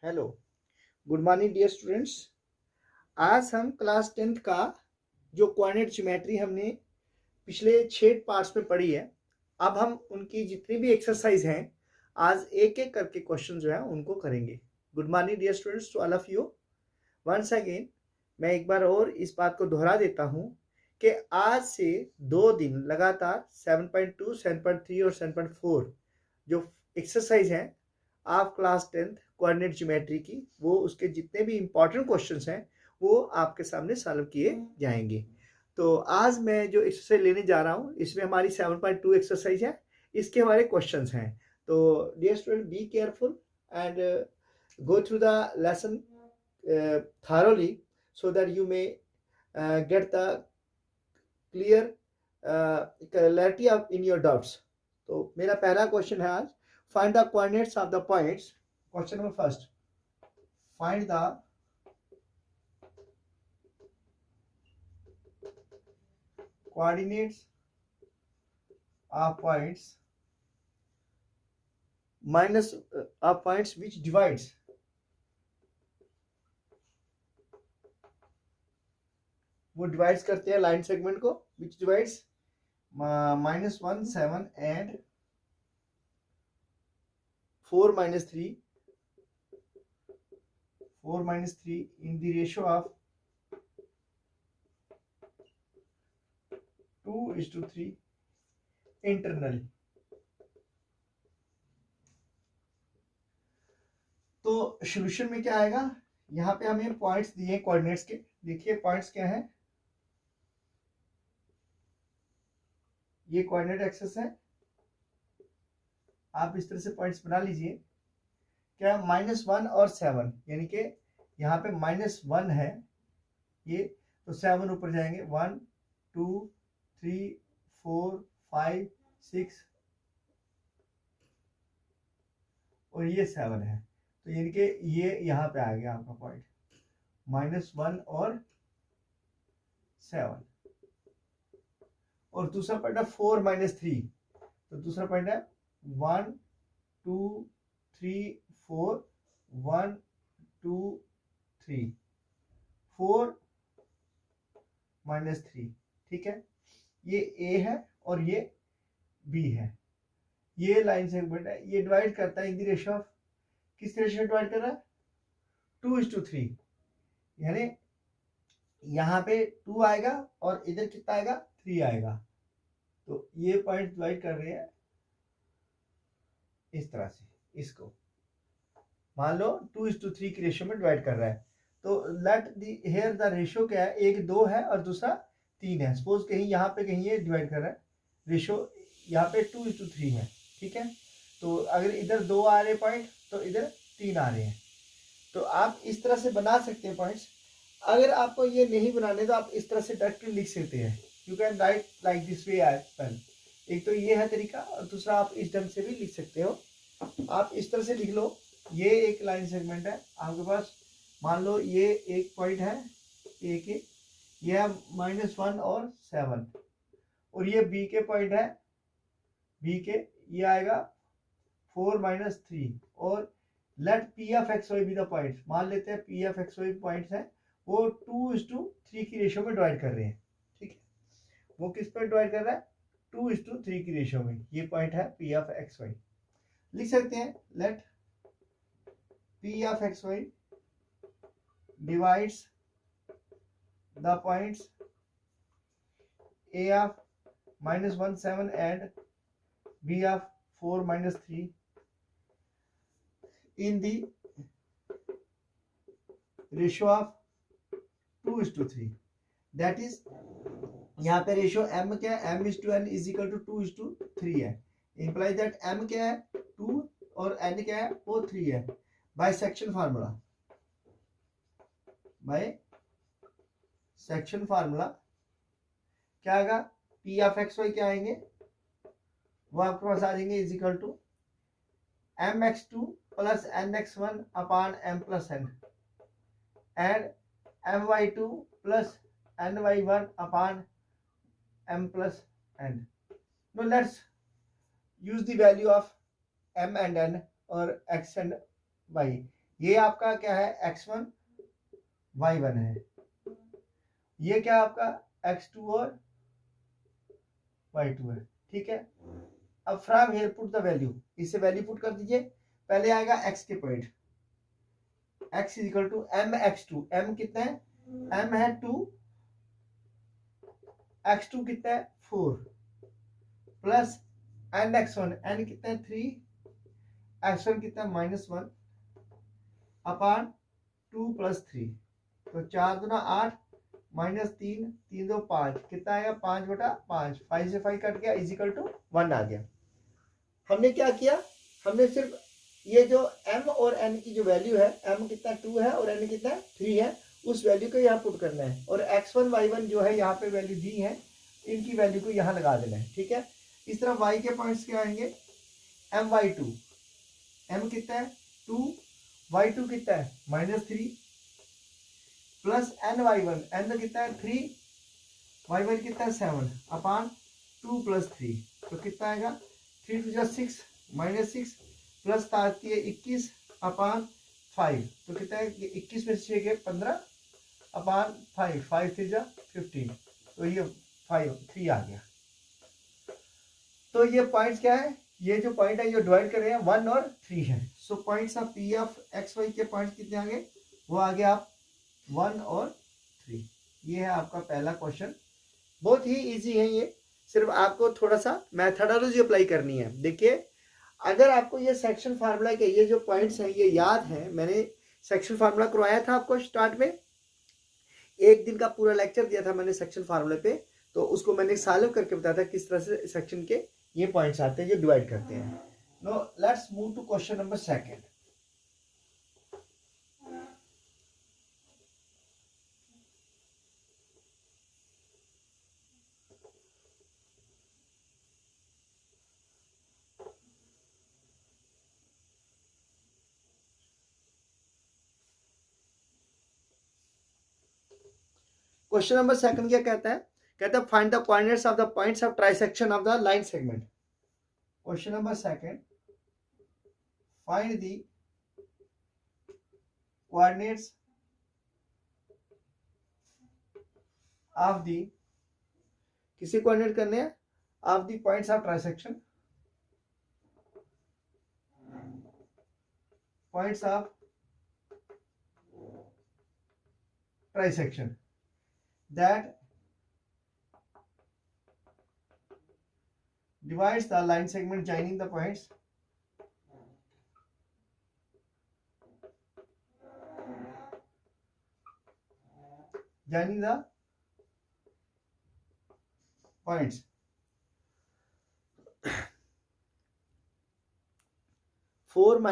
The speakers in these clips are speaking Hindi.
Hello, good morning dear students. आज हम क्लास 10th का जो कोऑर्डिनेट ज्योमेट्री हमने पिछले 6 पार्ट्स में पढ़ी है, अब हम उनकी जितनी भी एक्सरसाइज हैं आज एक एक करके क्वेश्चन जो है उनको करेंगे। Good morning dear students to all of you. Once again मैं एक बार और इस बात को दोहरा देता हूँ कि आज से 2 दिन लगातार 7.2, 7.3 और 7.4 जो एक्सरसाइज हैं आप क्लास 10th कोऑर्डिनेट ज्योमेट्री की, वो उसके जितने भी इंपॉर्टेंट क्वेश्चंस हैं वो आपके सामने सॉल्व किए जाएंगे। तो आज मैं जो एक्सरसाइज लेने जा रहा हूँ इसमें हमारी 7.2 एक्सरसाइज है, इसके हमारे क्वेश्चंस हैं। तो dear student be careful and go through the lesson thoroughly so that you may get the clear clarity of in your doubts. तो मेरा पहला क्वेश्चन है आज, find the coordinates of the points. Question number first, find the coordinates of points minus of points which divides वो डिवाइड्स करते हैं लाइन सेगमेंट को, विच divides -1, 7 and 4 -3 in the ratio of 2:3 internally. तो सॉल्यूशन में क्या आएगा, यहाँ पे हमें पॉइंट्स दिए कोऑर्डिनेट्स के। देखिए पॉइंट्स क्या है, ये कोऑर्डिनेट एक्सेस है, आप इस तरह से पॉइंट्स बना लीजिए। क्या -1 और 7, यानी कि यहाँ पे -1 है ये, तो 7 ऊपर जाएंगे, 1 2 3 4 5 6 और ये 7 है, तो यानी कि ये यहाँ पे आ गया आपका पॉइंट -1 और 7। और दूसरा पॉइंट है 4 -3, तो दूसरा पॉइंट है 1 2 3 4 1 2 3 4 -3, ठीक है। ये ए है और ये बी है, ये लाइन सेगमेंट है, ये डिवाइड करता है इन द रेशियो ऑफ, किस रेशियो में डिवाइड कर रहा है, 2:3, यानी यहाँ पे 2 आएगा और इधर कितना आएगा, 3 आएगा। तो ये पॉइंट डिवाइड कर रहे हैं इस तरह से, इसको मान लो 2:3 की रेशियो में डिवाइड कर रहा है। तो let the here the ratio क्या है, एक 2 है और दूसरा 3 है। सपोज कहीं यहाँ पे कहीं ये डिवाइड कर रहा है, रेशियो यहाँ पे 2:3 है, ठीक है। तो अगर इधर 2 आ रहे पॉइंट तो इधर 3 आ रहे हैं, तो आप इस तरह से बना सकते हैं पॉइंट्स। अगर आपको ये नहीं बनाने तो आप इस तरह से डायरेक्टली लिख सकते हैं, you can write like this way as well. एक तो ये है तरीका, और दूसरा आप इस ढंग से भी लिख सकते हो। आप इस तरह से लिख लो, ये एक लाइन सेगमेंट है आपके पास, मान लो ये एक पॉइंट है ए के, ये है -1 और 7, और ये बी के पॉइंट है, बी के ये आएगा 4 -3, और let P of x y be the points, मान लेते हैं P of x y points हैं वो 2:3 की रेशियो में डिवाइड कर रहे हैं, ठीक है। वो किस पर डिवाइड कर रहा है, 2:3 की रेशियो में। ये पॉइंट है पी ऑफ एक्स वाई, लिख सकते हैं let P of x y divides the points A of -1 7 and B of 4 -3 in the ratio of 2:3, that is यहाँ पे रेशियो m क्या है, m/n is equal to 2:3 है, implies that m क्या है 2 और n क्या है वो 3 है। Bye section formula, bye section formula क्या आएगा, p ऑफ एक्स वाई क्या आएंगे, वो आपके पास आ जाएंगे is equal to mx2 plus nx1 upon m plus n and my2 plus ny1 upon m plus n। Now let's use the value of m and n और x and y। ये आपका क्या है x1 y1 है, ये क्या आपका x2 और y2 है। ठीक है, अब from here put the value, इससे वैल्यू पुट कर दीजिए। पहले आएगा x के point, x is equal to m x2, m कितना है, m है 2, x2 कितना है 4 प्लस n x1, n कितना है 3, x1 कितना है -1 अपॉन 2 + 3, तो 4 दूना 8 -3 3 2 5, कितना आएगा 5/5, 5 से 5 कट गया इज इक्वल टू 1 आ गया। हमने क्या किया, हमने सिर्फ ये जो m और n की जो वैल्यू है, m कितना 2 है और n कितना 3 है, उस वैल्यू को यहाँ पुट करना है, और x1 y1 जो है यहाँ पे वैल्यू दी है, इनकी वैल्यू को यहाँ लगा देना है। ठीक है, इस तरह y के पॉइंट्स क्या आएंगे, m y2, m कितना है 2, y2 कितना है -3 प्लस n y1, n कितना है 3, y1 कितना है 7 अपॉन 2 + 3, तो कितना आएगा 3 × 6 -6 प्लस 21 अपॉन 5, तो कितना है 21 में से 6 15 अपॉन 5, 5 3 15, तो ये 3 आ गया। तो ये पॉइंट्स क्या है, ये जो पॉइंट है ये डिवाइड कर रहे हैं 1 और 3 है। So points of P of x Y के पॉइंट्स कितने आ गए, वो आ गए आप 1 और 3। ये है आपका पहला क्वेश्चन, बहुत ही इजी है ये, सिर्फ आपको थोड़ा सा मैथडोलॉजी अप्लाई करनी है। देखिए, अगर आपको ये सेक्शन फार्मूला के ये जो पॉइंट्स हैं ये याद है, मैंने सेक्शन फार्मूला करवाया था आपको स्टार्ट में, एक दिन का पूरा लेक्चर दिया था मैंने सेक्शन फार्मूले पे, तो उसको मैंने सॉल्व करके बताया था किस तरह से सेक्शन के ये पॉइंट्स आते हैं जो डिवाइड करते हैं। Now let's move to question number 2। Question number 2 क्या कहता है, कहता है find the coordinates of the points of trisection of the line segment. Question number 2, find the coordinates of the, किसी कोऑर्डिनेट करने हैं of the points of trisection, points of trisection that divides the line segment joining the points points 4 -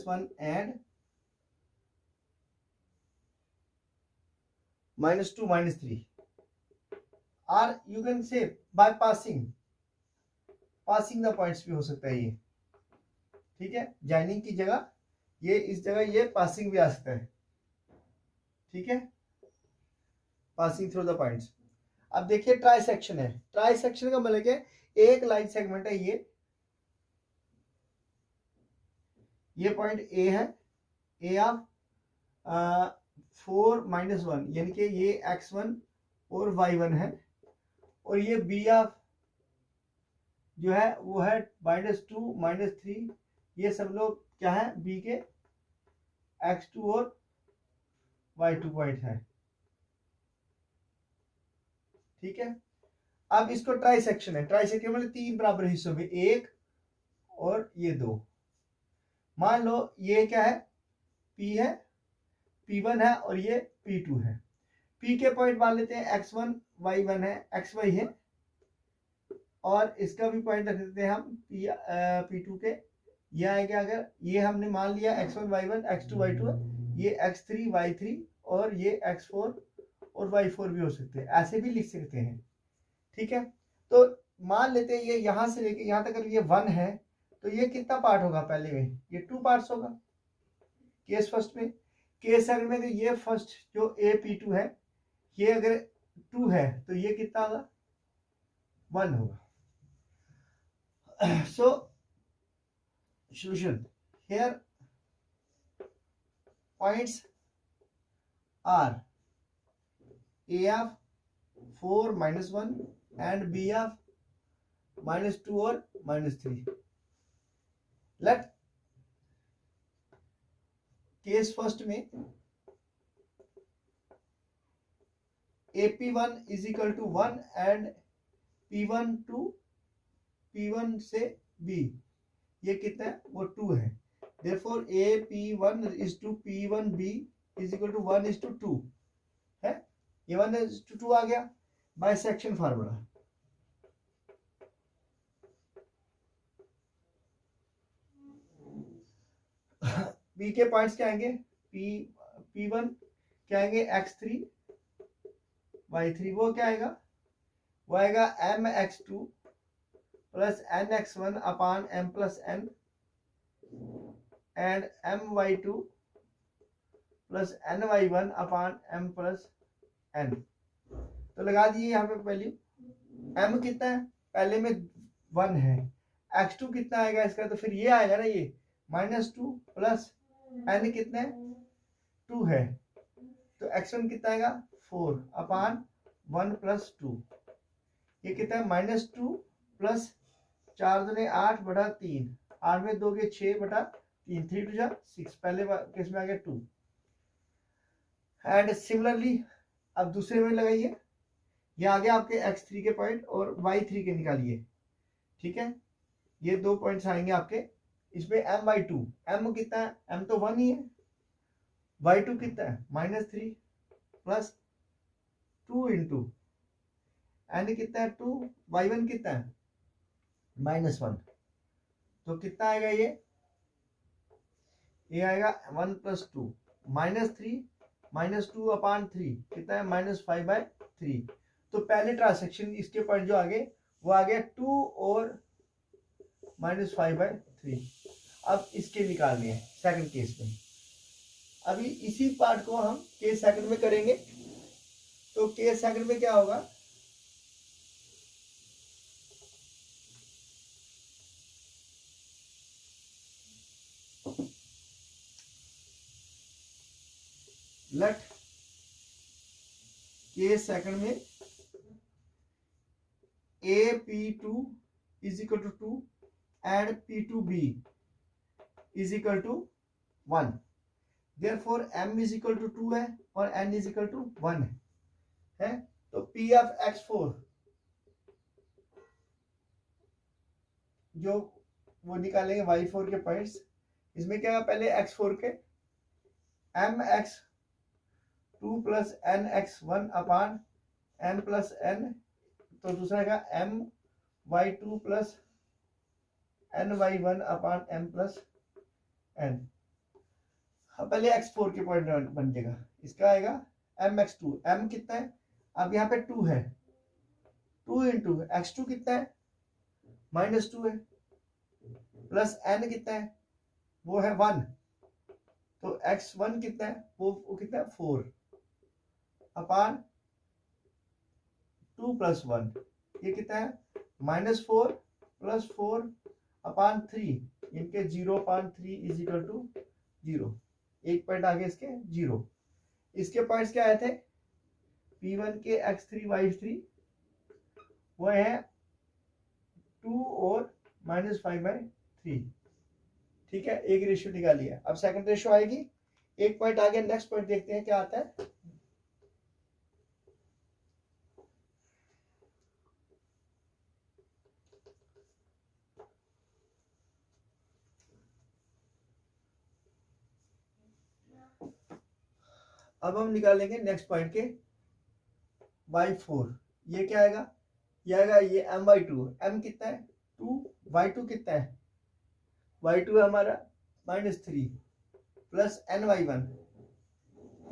1 and -2 -3, or you can say by passing the points भी हो सकता है ये। ठीक है, जॉइनिंग की जगह ये, इस जगह ये पासिंग भी आ सकता है। ठीक है, पासिंग थ्रू द पॉइंट्स। अब देखिए ट्राइसेक्शन है, ट्राइसेक्शन का मतलब क्या है, एक लाइन सेगमेंट है ये पॉइंट ए है, ए ऑफ 4 - 1 यानी कि ये x1 और y1 है, और ये b ऑफ जो है वो है -2 -3, ये सब लोग क्या है b के x2 और y2 पॉइंट है। ठीक है, अब इसको ट्राइसेक्शन है, ट्राइसेक्शन मतलब 3 बराबर हिस्सों में, 1 और ये 2। मान लो ये क्या है, p है, P1 है और ये P2 है। P के पॉइंट मान लेते हैं x1 y1 है, xy है, और इसका भी पॉइंट रख देते हैं हम P2 के, ये आएगा, अगर ये हमने मान लिया x1 y1 x2 y2 है, ये x3 y3 और ये x4 और y4 भी हो सकते हैं, ऐसे भी लिख सकते हैं। ठीक है, तो मान लेते हैं ये यहाँ से लेके यहाँ तक अगर ये 1 है, तो ये कितना पार्ट होगा, पहले में ये 2 पार्ट्स होगा केस फर्स्ट में। केस सेकंड में ये फर्स्ट जो AP2 है, ये अगर 2 है तो ये कितना होगा, 1 होगा। So solution, here points are A of 4 minus 1 and B of minus 2 or minus 3. Let case first में AP1 is equal to 1 and P1 to P1 से B, ये कितना है, वो 2 है. Therefore AP1 is to P1B is equal to 1 is to 2 है. ये 1 is to 2 आ गया बाइसेक्शन फार्मूला. बी के पॉइंट्स क्या आएंगे, P1 क्या आएंगे x3 y3, वो क्या आएगा, वो आएगा mx2 plus nx1 upon m plus n and my2 plus ny1 upon m plus n. तो लगा दिए यहाँ पे वैल्यू. m कितना है, पहले में 1 है, x2 कितना आएगा इसका, तो फिर ये आएगा ना, ये -2 प्लस n कितना है 2 है, तो x1 कितना आएगा 4 अपान 1 प्लस 2. ये कितना है -2 प्लस 4 दूने 8 बटा 3, 8 में 2 के 6 बटा 3, 3 टू जा 6, पहले केस में आ गया 2. एंड सिमिलरली अब दूसरे में लगाइए, ये आ गया आपके x3 के पॉइंट और y3 के निकालिए. ठीक है, ये 2 पॉइंट्स आएंगे आपके. इसमें my2, m कितना है, m तो 1 ही है, y2 कितना है -3 प्लस 2 इंटू n कितना है 2, y1 कितना है -1, तो कितना आएगा ये आएगा 1 प्लस 2 -3 -2 अपान 3 कितना है -5/3. तो पहले ट्रांसैक्शन इसके पॉइंट जो आगे वो आ गया 2 और -5/3. अब इसके निकालने हैं सेकंड केस में. अभी इसी पार्ट को हम केस सेकंड में करेंगे. तो केस सेकंड में क्या होगा, लेट केस सेकंड में AP2 is equal to 2 and P2B is equal to 1. Therefore m is equal to 2 है और n is equal to 1 है. तो P of x4 जो वो निकालेंगे y4 के पॉइंट्स, इसमें क्या है पहले x4 के mx2 plus nx1 upon m plus n, तो दूसरा का my2 plus ny1 upon m plus n. पहले x4 के पॉइंट बन जाएगा, इसका आएगा mx2, m कितना है, अब यहाँ पे 2 है, 2 इंटू x2 कितना है -2 है, प्लस n कितना है वो है 1, तो x1 कितना है वो कितना है 4 अपान 2 प्लस 1, ये कितना है -4 प्लस 4 अपान 3, इनके 0 अपान 3 इज इक्वल टू 0. एक पॉइंट आगे इसके 0. इसके पॉइंट्स क्या आए थे, P1 के x3 y3 वो है 2 और -5/3. ठीक है, एक रेशियो निकाली है. अब सेकंड रेशियो आएगी, एक पॉइंट आगे नेक्स्ट पॉइंट देखते हैं क्या आता है. अब हम निकालेंगे नेक्स्ट पॉइंट के y4. ये क्या आएगा, ये आएगा ये my2, m कितना है 2, y2 कितना है, y2 है हमारा -3 प्लस ny1,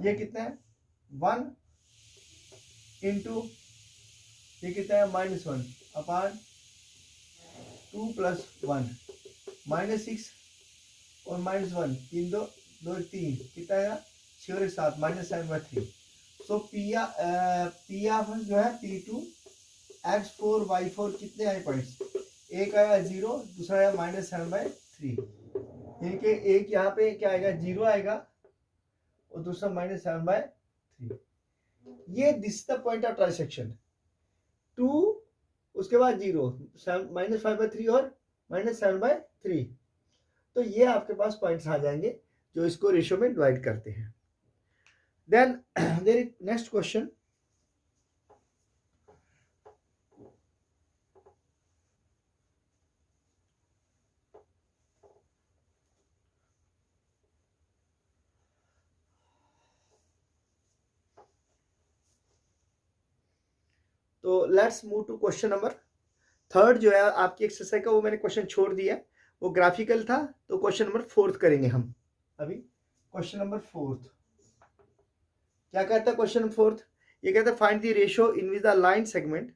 ये कितना है 1 इंटू ये कितना है -1 अपान 2 प्लस 1, -6 और -1, 3 2 2 3 कितना आएगा 6 और 7 -7/3. सो P ऑफ जो है P2 x4 y4 कितने आए पॉइंट्स, एक आया 0, दूसरा आया -7/3. इनके एक यहाँ पे क्या आएगा, 0 आएगा और दूसरा -7/3। ये this the point of transaction 2, उसके बाद 0, -5/3 और -7/3। तो ये आपके पास पॉइंट्स आ जाएंगे जो इसको रेशियो में डिवाइड करते हैं। Then there is next question. तो let's move to question number 3 जो है आपकी एक्सरसाइज का, वो मैंने क्वेश्चन छोड़ दिया, वो ग्राफिकल था। तो क्वेश्चन नंबर 4 करेंगे हम अभी। क्वेश्चन नंबर 4 क्या कहता है? क्वेश्चन नंबर 4 ये कहता है find the ratio in which the line segment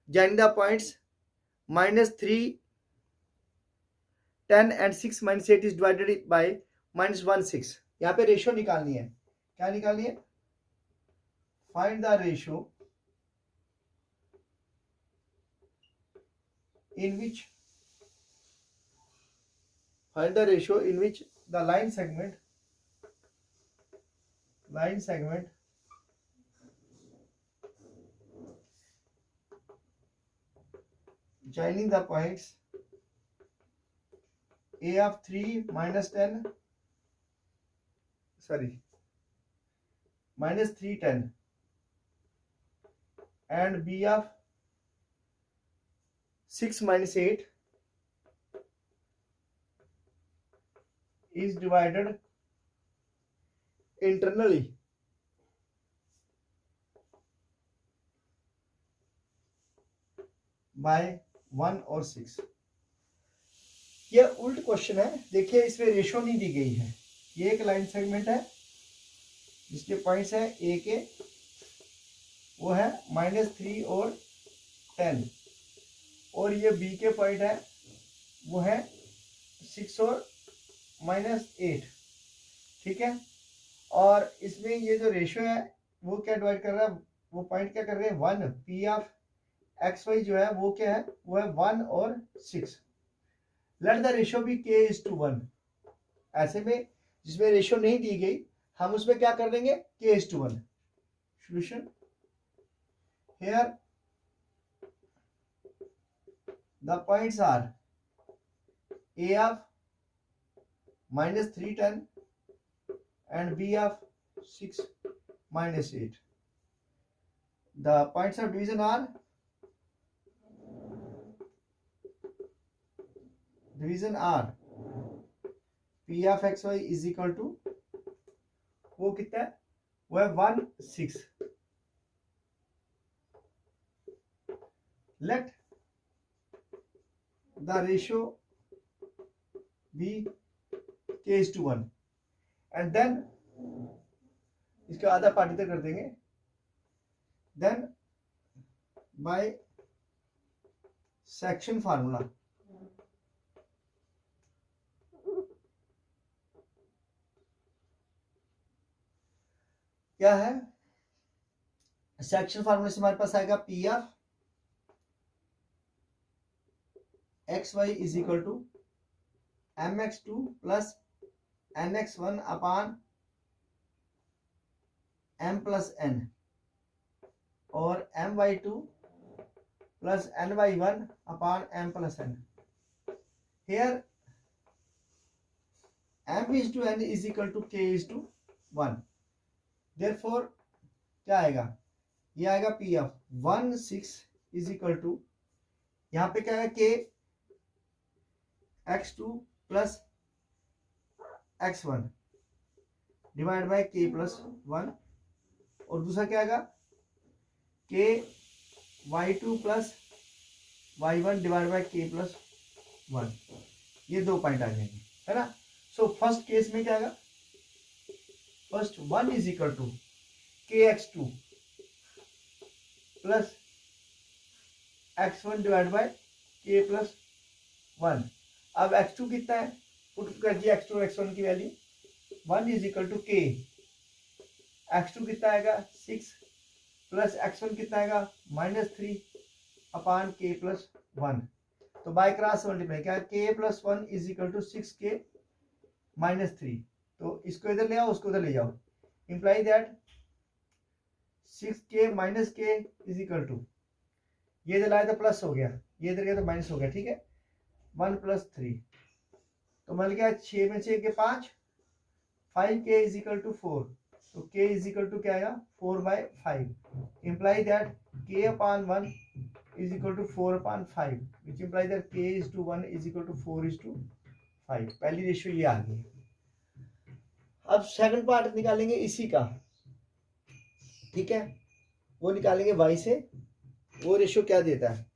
joining the points -3, 10 and 6 -8 is divided by -1, 6। यहाँ पे रेशियो निकालनी है। क्या निकालनी है? Find the ratio in which the line segment joining the points a of 3 -10 -3, 10 and b of 6 -8 is divided internally by 1 और 6। ये उल्ट क्वेश्चन है। देखिए इसमें रेशो नहीं दी गई है। ये एक लाइन सेगमेंट है जिसके पॉइंट्स है ए के, वो है -3 और 10, और ये बी के पॉइंट है वो है 6 और -8। ठीक है, और इसमें ये जो रेशियो है वो क्या डिवाइड कर रहा है, वो पॉइंट क्या कर रहे हैं, 1। पी ऑफ एक्स वाई जो है वो क्या है, वो है 1 और 6। Let the ratio be k:1। ऐसे में जिसमें रेशियो नहीं दी गई हम उसमें क्या कर देंगे, k:1। Solution here the points are a of -3, 10 and b of 6 -8. The points of division are p of xy is equal to, वो कितना है, वो है 1, 6। let the ratio be k:1 and then इसका आधा पार्ट इधर कर देंगे। then by सेक्शन फार्मूला क्या है, सेक्शन फार्मूले से हमारे पास आएगा P of x y is equal to mx2 plus nx1 upon m plus n और my2 plus ny1 upon m plus n। here m:n is equal to k:1। therefore क्या आएगा, ये आएगा p of 1, 6 is equal to, यहाँ पे क्या है, k x2 plus x1 divide by k plus 1, और दूसरा क्या आएगा, k y2 plus y1 divide by k plus 1। ये दो पॉइंट आ जाएंगे, है ना। सो फर्स्ट केस में क्या आएगा, first 1 is equal to kx2 plus x1 divide by k plus 1। अब x2 कितना है, पुट कर दिया x2 और x1 की value, 1 is equal to k, x2 कितना आएगा 6 प्लस x1 कितना आएगा -3 अपान k प्लस 1। तो बाय क्रॉस मल्टीप्लाई क्या, k plus 1 is equal to 6k minus 3, तो इसको इधर ले आओ, उसको उधर ले जाओ, imply that 6k minus k is equal to, ये इधर लाया तो प्लस हो गया, ये इधर गया तो माइनस हो गया, ठीक है, 1 प्लस 3, तो मिल गया 6 में 6 के 5, 5k इज इक्वल टू 4, तो k इज इक्वल टू क्या आएगा 4/5, imply that k upon 1 is equal to 4/5, which imply that k is to 1 is equal to 4:5। पहली रेशियो ये आ गई। अब सेकंड पार्ट निकालेंगे इसी का, ठीक है, वो निकालेंगे y से, वो रेशियो क्या देता है।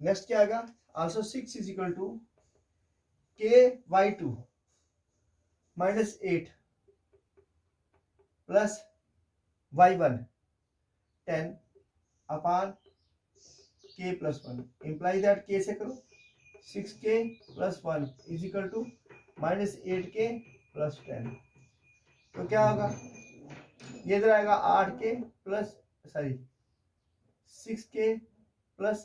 नेक्स्ट क्या आएगा, also 6 is equal to k/2 minus 8 plus y1 10 upon k plus 1, imply that k से करो 6k plus 1 is equal to minus 8k plus 10, तो क्या होगा, ये इधर आएगा 8k plus 6k plus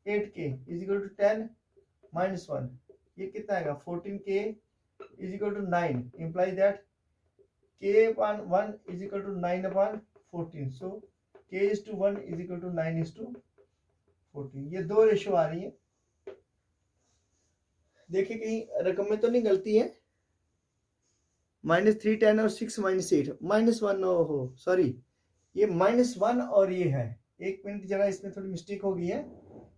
8k is equal to 10 माइनस 1, ये कितना आएगा 14k is equal to 9, imply that k upon 1 is equal to 9 upon 14, so k is to 1 is equal to 9 is to 14। ये दो रेशियो आ रही है, देखिए कहीं रकम में तो नहीं गलती है, -3 10 और 6 -8 -1, हो सॉरी, ये -1 और ये है, एक मिनट जरा इसमें थोड़ी मिस्टेक हो गई है,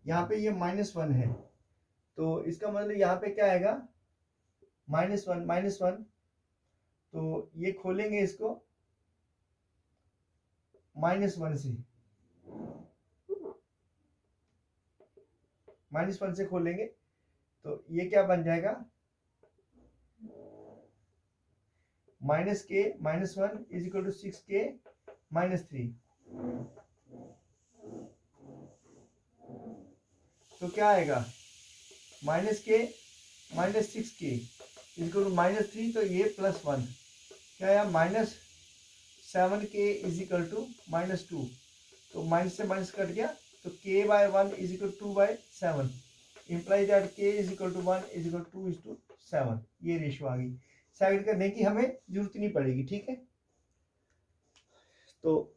यहाँ पे ये -1 है, तो इसका मतलब यहाँ पे क्या आएगा -1, तो ये खोलेंगे इसको -1 से, -1 से खोलेंगे, तो ये क्या बन जाएगा -k -1 is equal to 6k -3, तो क्या आएगा -k -6k is equal to -3, तो ये +1 क्या आया -7k इज इक्वल टू -2, तो माइनस से माइनस कट गया, तो k/1 is equal to 2/7, imply that k is equal to 1 is equal to 2:7, ये रेशियो आ गई। सेकंड करने की हमें जरूरत नहीं पड़ेगी, ठीक है, तो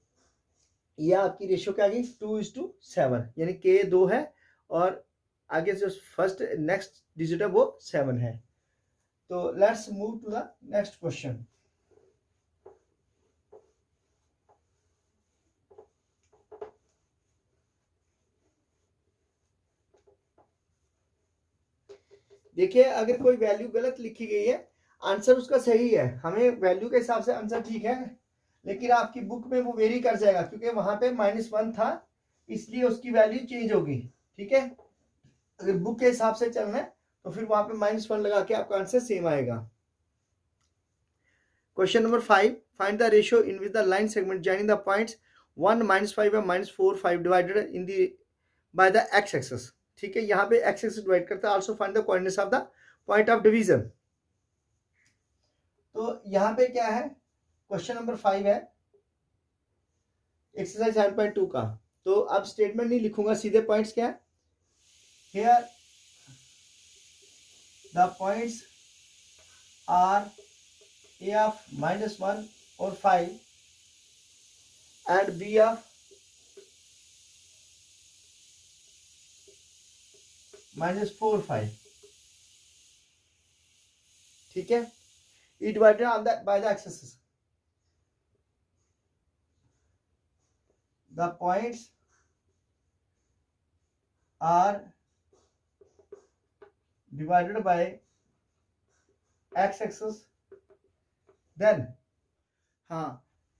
ये आपकी रेशियो क्या आ गई 2:7, यानी k 2 है और आगे जो फर्स्ट नेक्स्ट डिजिट है वो 7 है। तो let's move to the next question. देखिए अगर कोई वैल्यू गलत लिखी गई है, आंसर उसका सही है, हमें वैल्यू के हिसाब से आंसर ठीक है, लेकिन आपकी बुक में वो वेरी कर जाएगा क्योंकि वहां पे -1 था, इसलिए उसकी वैल्यू चेंज होगी, ठीक है। अगर बुक के हिसाब से चलना है तो फिर वहां पे -1 लगा के आपका आंसर सेम आएगा। Question number 5, find the ratio in which the line segment joining the points 1 -5 और -4 5 divided in the by the x axis, ठीक है, यहाँ पे x एक्सिस डिवाइड करता है। Also find the coordinates of the point of division. तो यहाँ पे क्या है, क्वेश्चन नंबर 5 है एक्सरसाइज 7.2 का, तो अब स्टेटमेंट नहीं लिखूंगा, सीधे पॉइंट्स क्या है, here the points are a of -1 और 5 and b of -4 5, ठीक है, e divided on that by the axis, the points are divided by x axis, then हाँ,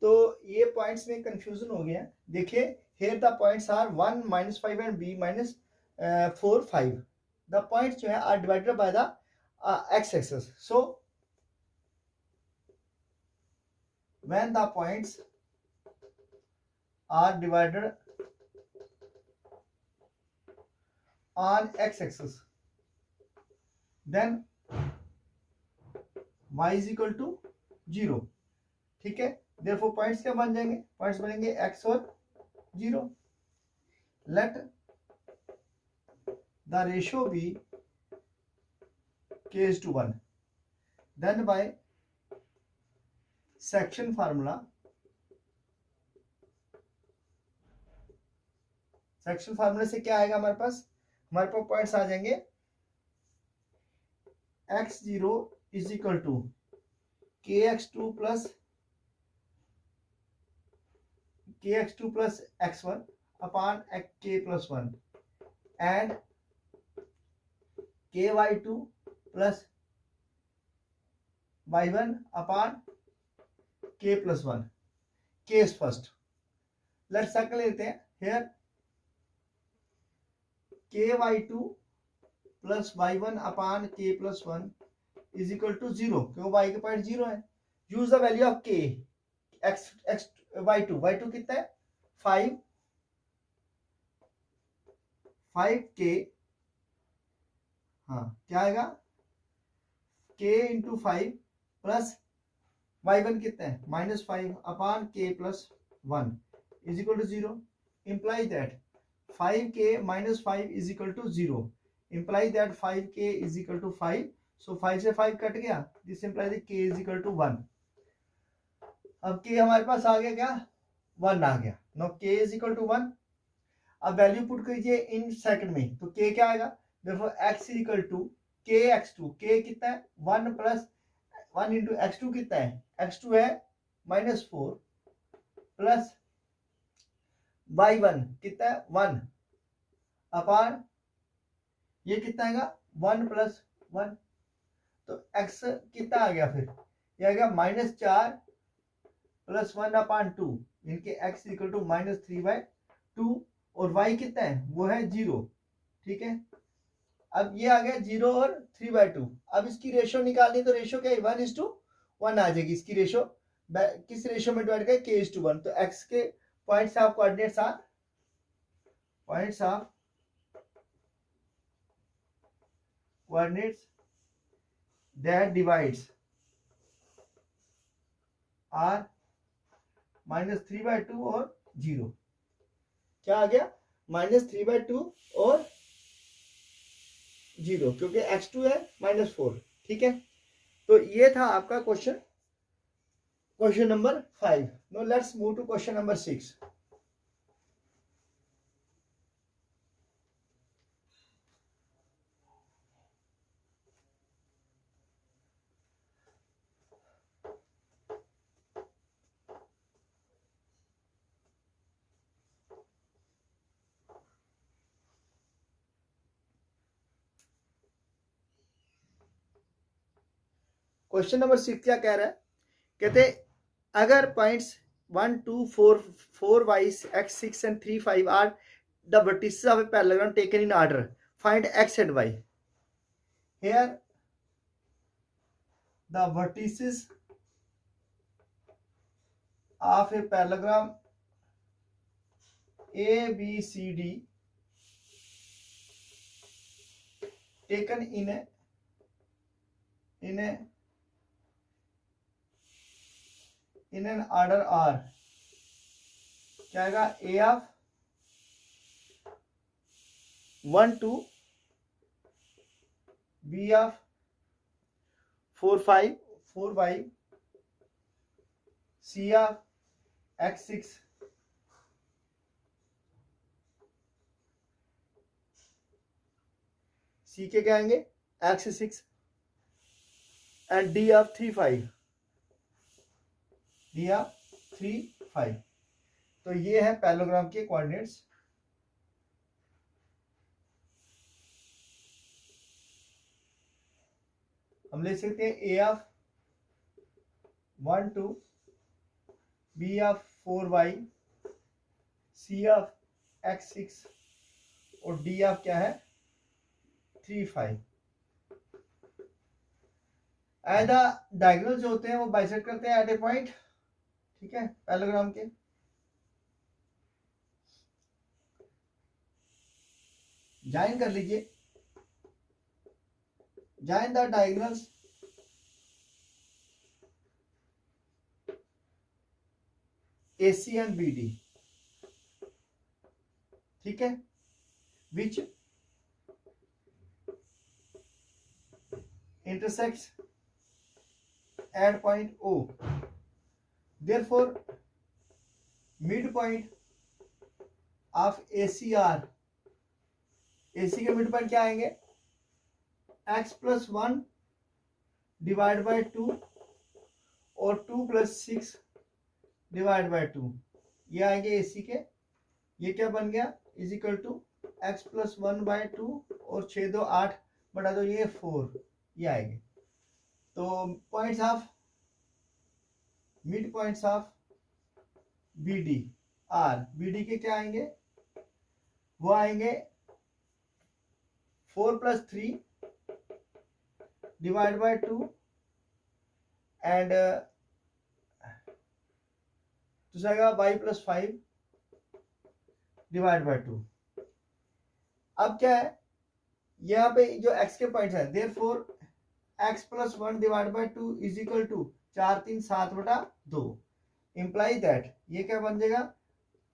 तो ये पॉइंट्स में कंफ्यूजन हो गया, देखिए here the points are 1 -5 and b -4 5, the points जो है are divided by the x axis, so when the points are divided on x axis, then y is equal to 0, ठीक है। देयरफॉर पॉइंट्स क्या बन जाएंगे, पॉइंट्स बनेंगे x और 0। Let the ratio be k is to 1, then by section formula, section फार्मूले से क्या आएगा हमारे पास पॉइंट्स आ जाएंगे x0 is equal to kx2 plus x1 upon k plus 1 and ky2 plus y1 upon k plus 1। Case first, let's circle लेते हैं here ky2 plus y1 upon k plus 1 is equal to 0, क्यों y के पॉइंट 0 है। Use the value of k, x y2 कितना है 5k, हाँ क्या आएगा k इंटू 5 प्लस y1 कितना है -5 upon k plus 1 is equal to 0, imply that 5k minus 5 is equal to 0, imply that 5k is equal to 5, so 5 से 5 कट गया, this implies that k is equal to 1। अब k हमारे पास आ गया क्या 1 आ गया, now k is equal to 1। अब वैल्यू पुट कीजिए इन सेकंड में, तो k क्या आएगा, देखो x is equal to kx2, k कितना है 1 प्लस 1 इंटू x2 कितना है, x2 है -4 प्लस y1 कितना है 1 अपॉन ये कितना आएगा 1 प्लस 1, तो x कितना आ गया, फिर ये आ गया -4 प्लस 1 अपॉन 2, इनके x इक्वल टू -3/2 और y कितना है वो है 0, ठीक है। अब ये आ गया 0 और 3/2। अब इसकी रेशियो निकालनी, तो रेशियो क्या है 1:1 आ जाएगी इसकी रेशियो, किस रेशियो में डिवाइड करें k:1, तो x के points of coordinates are points of coordinates that divides are -3/2 और 0, क्या आ गया -3/2 और 0, क्योंकि x2 है -4, ठीक है। तो ये था आपका question number 5। No let's move to question number 6। Question number 6 क्या कह रहा है, कहते अगर points 1 2 4 4y x6 and 3 5 are the vertices of a parallelogram taken in order, find x and y। here the vertices of a parallelogram ABCD taken in an order are, क्या आएगा a of 1 2, b of 4 5 4y, c of x6, c के क्या आएंगे x6 and d of 3 5, d of 3 5। तो ये है पैरेललोग्राम के कोऑर्डिनेट्स। हम ले सकते हैं a of 1 2, b of 4y, c of x6 और d of क्या है 3 5। एज द डायगोनल जो होते हैं वो बाइसेक्ट करते हैं एट ए पॉइंट, ठीक है, पैरेललोग्राम के। ज्वाइन कर लीजिए, join the diagonals AC and BD, ठीक है, which intersects at point O. Therefore, midpoint of ACR, AC के मिड पॉइंट क्या आएंगे, x+1 डिवाइड बाय 2 और 2+6 डिवाइड बाय 2, ये आएंगे AC के। ये क्या बन गया, इज इक्वल टू x+1/2 और 6 2 8 बटा 2, ये 4, ये आएंगे। तो points of mid points of BD are, BD के क्या आएंगे, वो आएंगे 4+3 डिवाइड बाय 2 एंड दूसरा आएगा y+5 डिवाइड बाय 2। अब क्या है, यहाँ पे जो x के पॉइंट्स है, therefore x+1 divide by 2 is equal to 4 3 7 बटा 2, इम्प्लाई दैट ये क्या बन जाएगा,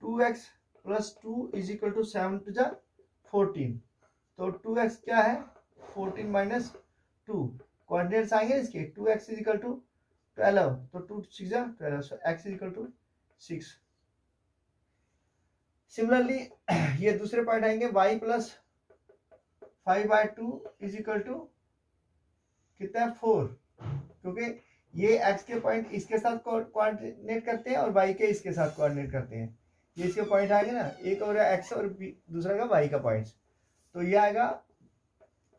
2x + 2 इज इक्वल टू 7 2 जा 14। तो 2x क्या है, 14 - 2, कोऑर्डिनेट्स आएंगे इसके, 2x इज इक्वल टू 12, तो 2 6 जा 12, so x is equal to 6। Similarly ये दूसरे पॉइंट आएंगे, y+5/2 इज इक्वल टू कितना है, 4, क्योंकि ये x के पॉइंट इसके साथ कोऑर्डिनेट करते हैं और y के इसके साथ कोऑर्डिनेट करते हैं। ये इसके पॉइंट आएंगे ना, एक और x और दूसरा का y का पॉइंट, तो ये आएगा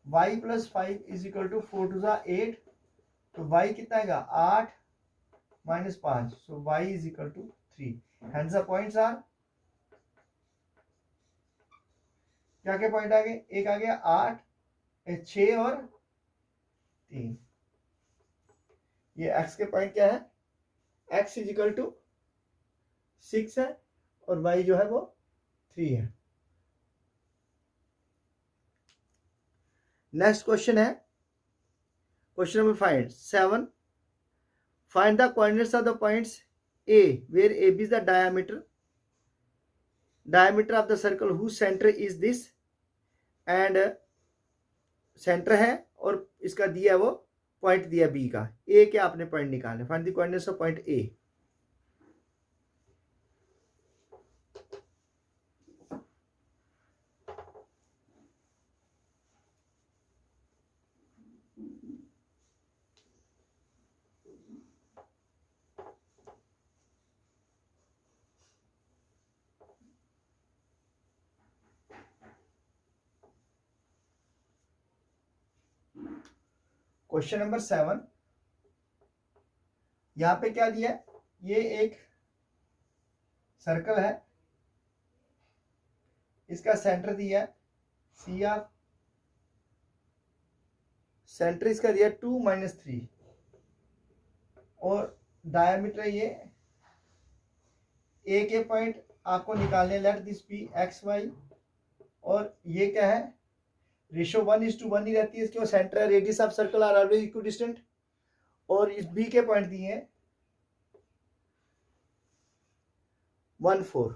y+5 इज इक्वल टू 4 2 जा 8, तो y कितना आएगा 8 - 5, so y is equal to 3। Hence the points are, क्या क्या पॉइंट आ गए, एक आ गया 8 6 और 3। ये x के पॉइंट क्या है, x इज इक्वल टू 6 है और y जो है वो 3 है। नेक्स्ट क्वेश्चन है question number 7, find the coordinates of the points A where AB is the diameter of the circle whose center is this, and centre है और इसका दिया वो पॉइंट दिया B का, A के आपने पॉइंट निकाले, find the coordinates of point A। Question number 7, यहां पे क्या दिया है, ये एक सर्कल है, इसका सेंटर दिया है C ऑफ, सेंटर इसका दिया 2 - 3 और डायमीटर ये A के पॉइंट आपको निकालने, लेट दिस बी XY, और ये क्या है, रेशो 1:1 ही रहती है इसकी, और सेंटर है, radius of circle are always equidistant, और इस B के पॉइंट दिए हैं 1 4।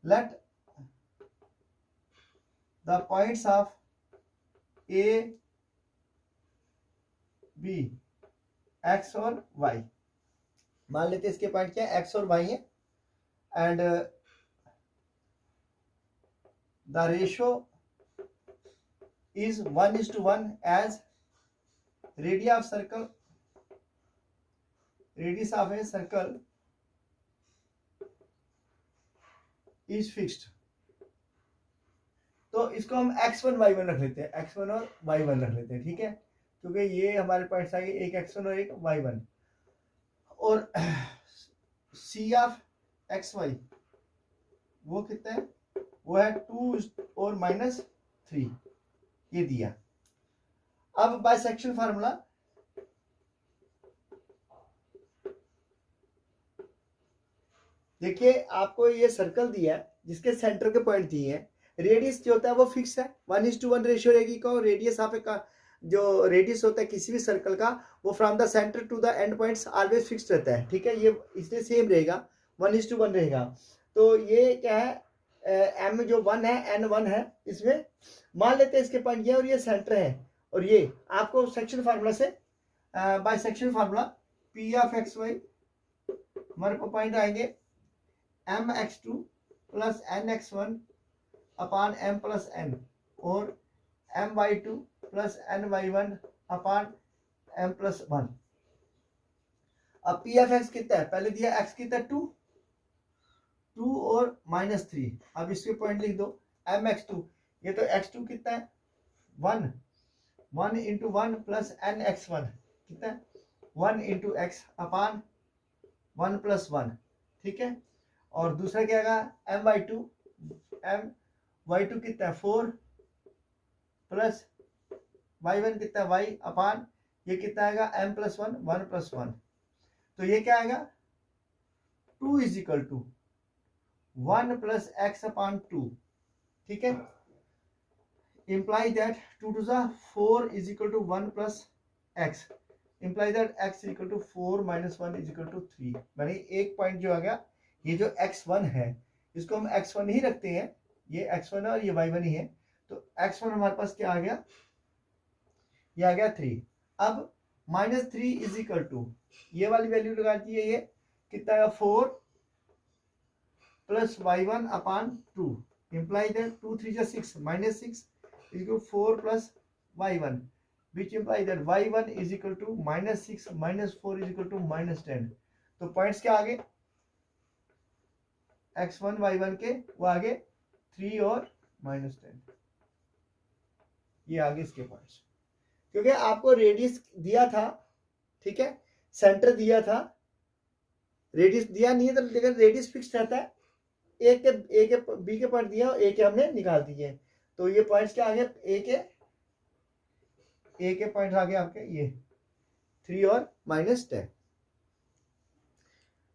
Let the points of A B X और Y, मान लेते हैं इसके पॉइंट क्या है, X और Y है, and the ratio is 1:1 as radius of a circle is fixed। तो इसको हम x1 y1 रख लेते हैं, x1 और y1 रख लेते हैं, ठीक है, क्योंकि ये हमारे पॉइंट्स आ गए, एक x1 और एक y1, और C ऑफ xy वो कितना है, वो है 2 और -3, ये दिया। अब बाइसेक्शन फार्मूला, देखिए आपको ये सर्कल दिया है जिसके सेंटर के पॉइंट दिए हैं, रेडियस जो होता है वो फिक्स है, 1:1 रेशियो रहेगी का, रेडियस आप जो रेडियस होता है किसी भी सर्कल का वो from the centre to the end points always fixed रहता है, ठीक है, ये इसलिए सेम रहेगा, 1:1 रहेगा। तो ये क्या है, एम जो 1 है, एन 1 है, इसमें मान लेते हैं इसके पॉइंट ये और ये सेंटर है, और ये आपको सेक्शन फार्मूला से by section formula P of x Y हमारे को पॉइंट आएंगे M X two plus N x one upon M plus N और M Y two plus N Y one upon M plus one. अब पी एफ एक्स कितना है, पहले दिया एक्स कितना है 2 और -3, अब इसके पॉइंट लिख दो एम एक्स टू, ये तो एक्स टू कितना है 1 into 1 plus N x one कितना है 1 इंटू एक्स अपान 1 प्लस 1, ठीक है। और दूसरा क्या आएगा एम वाई टू कितना है 4 प्लस वाई वन कितना है वाई अपान ये कितना आएगा एम प्लस 1 प्लस 1, तो ये क्या आएगा 2 is equal to 1 plus X upon 2, ठीक है। imply that 2 to the 4 is equal to 1 plus x, imply that x is equal to 4 minus 1 is equal to 3। मैंने एक पॉइंट जो आ गया, ये जो x1 है इसको हम x1 ही रखते हैं, ये x1 है और ये y1 ही है, तो x1 हमारे पास क्या आ गया, ये आ गया 3। अब -3 इज इक्वल टू ये वाली वैल्यू लगा दीजिए, ये कितना है 4 plus y1 upon 2, imply that 2 3 6 -6 is equal to 4 plus y1, which implies that y1 is equal to -6 minus 4 is equal to -10। तो पॉइंट्स क्या आगे x1 y1 के वो आगे 3 और -10, ये आगे इसके पॉइंट्स, क्योंकि आपको रेडियस दिया था, ठीक है, सेंटर दिया था, रेडियस दिया नहीं है तो लेकिन रेडियस फिक्स रहता है, ए के बी के पॉइंट दिया और ए के हमने निकाल दिए, तो ये पॉइंट्स क्या आ गए ए के पॉइंट आ गए आपके ये 3 और -10।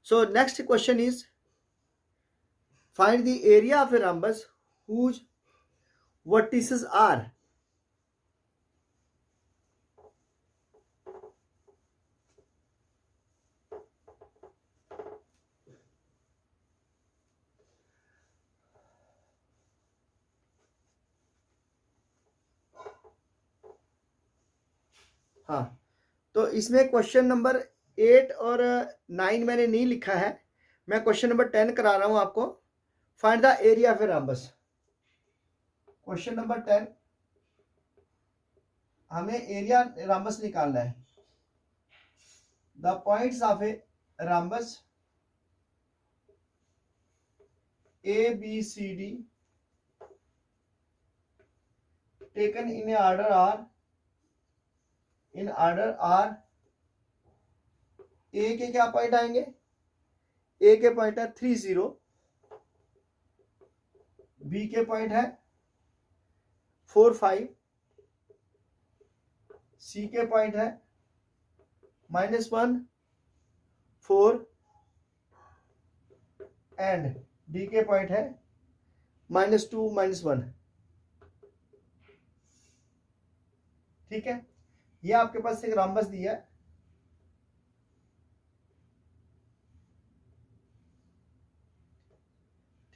So next question is find the area of a rhombus whose vertices are. हाँ, तो इसमें क्वेश्चन नंबर 8 और 9 मैंने नहीं लिखा है, मैं क्वेश्चन नंबर 10 करा रहा हूं आपको। Find the area of a rhombus. Question number 10 हमें एरिया रम्बस निकालना है। The points of a rhombus A B C D taken in order are, in order are, A के क्या पॉइंट आएंगे, ए के पॉइंट है 3 0, बी के पॉइंट है 4 5, सी के पॉइंट है -1 4 एंड डी के पॉइंट है -2 -1, ठीक है। ये आपके पास एक रम्बस दिया है,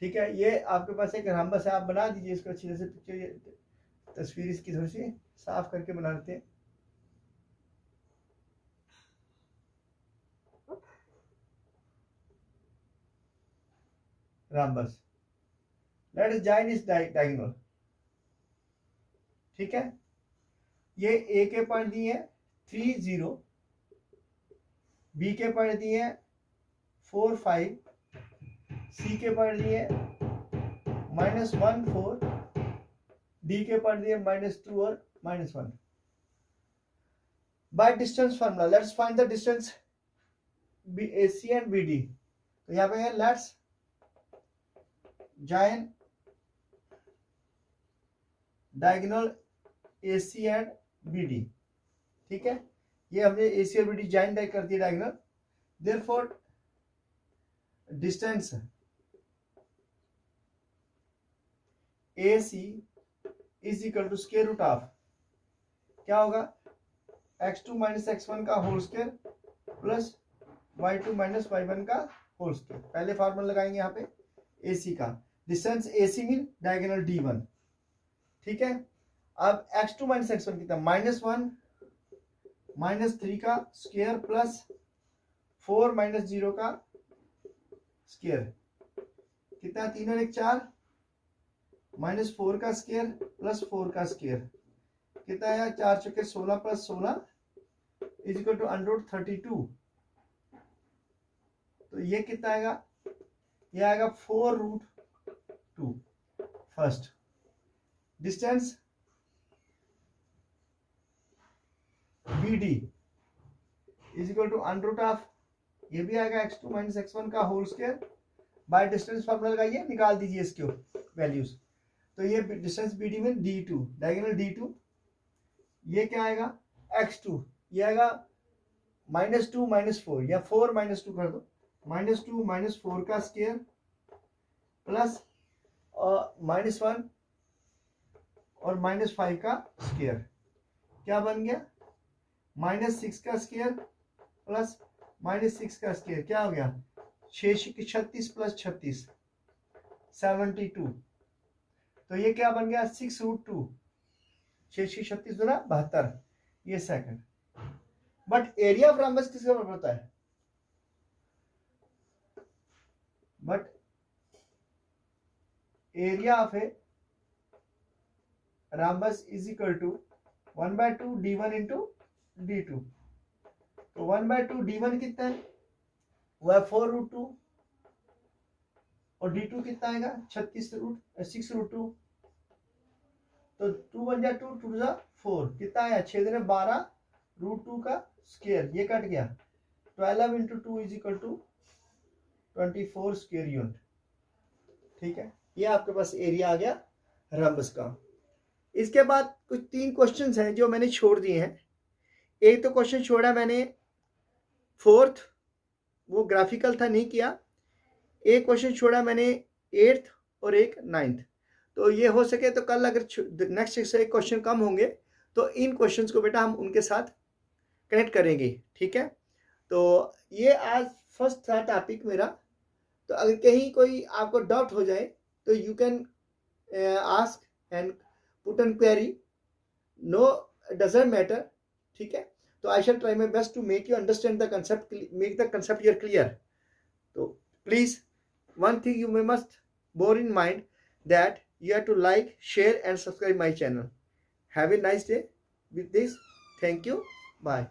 ठीक है, ये आपके पास एक रम्बस है, आप बना दीजिए इसको अच्छी तरह से, पिक्चर तस्वीर इसकी थोड़ी सी साफ करके बना लेते हैं। रम्बस, लेट अस जॉइन इस डायगोनल, ठीक है। ये ए के पॉइंट दिए हैं 3 0, बी के पॉइंट दिए हैं 4 5, सी के पॉइंट दिए -1 4, डी के पॉइंट दिए -2 और -1। By distance formula let's find the distance A C and B D. तो यहाँ पे है let's join diagonal A C and B D, ठीक है। ये हमने ए सी और बी डी जॉइन कर दिया diagonal, therefore distance A C is equal to square root of क्या होगा, x2 माइनस x1 का whole square plus y2 minus y1 का होल स्क्वायर। पहले फॉर्मूला लगाएंगे यहाँ पे AC का, distance AC mean diagonal D1, ठीक है। अब x2 माइनस x1 कितना, -1 -3 का स्क्वायर प्लस 4 माइनस 0 का स्क्वायर, कितना, 3 और 1 4, -4 का स्क्वायर प्लस 4 का स्क्वायर, कितना आया, 4 चौके 16 प्लस 16 इज इक्वल टू √32। तो ये कितना आएगा, ये आएगा 4√2। First distance BD is equal to under of, ये भी आएगा x2 माइनस x1 का whole square by distance formula लगाइए, निकाल दीजिए इसके वैल्यूज। तो ये डिस्टेंस BD में D2, डायगोनल D2, ये क्या आएगा x2, ये आएगा -2 -4 या 4 -2 कर दो, -2 -4 का स्क्वायर प्लस -1 और -5 का स्क्वायर, क्या बन गया, -6 का स्क्वायर प्लस -6 का स्क्वायर, क्या हो गया, 36 प्लस 36 72। तो ये क्या बन गया, 6√2, 36 दूना 72, ये second. But area of rhombus किसका बराबर होता है, but area of a rhombus is equal to 1/2 D1 into D2। तो 1/2 D1 कितना है, वह है 4√2 और D2 कितना आएगा 6√2। तो 2 बन जा 2, 2 जा 4, कितना आया 6 दिन 12 √2 का स्क्वायर, ये कट गया, 12 इंटू 2 is equal to 24 square unit, ठीक है। ये आपके पास एरिया आ गया रम्बस का। इसके बाद कुछ 3 क्वेश्चंस हैं जो मैंने छोड़ दिए हैं। एक तो क्वेश्चन छोड़ा मैंने 4th, वो ग्राफिकल था, नहीं किया। एक क्वेश्चन छोड़ा मैंने 8th और एक 9th। तो ये हो सके तो कल अगर नेक्स्ट से क्वेश्चन कम होंगे तो इन क्वेश्चंस को बेटा हम उनके साथ कनेक्ट करेंगे, ठीक है। तो ये आज फर्स्ट था टॉपिक मेरा। तो अगर कहीं कोई आपको डाउट हो जाए तो you can ask and put an query, no doesn't matter, ठीक है। तो I shall try my best to make you understand the concept, make the concept your clear. तो please one thing you must bear in mind that you have to like, share and subscribe my channel. Have a nice day with this. Thank you. Bye.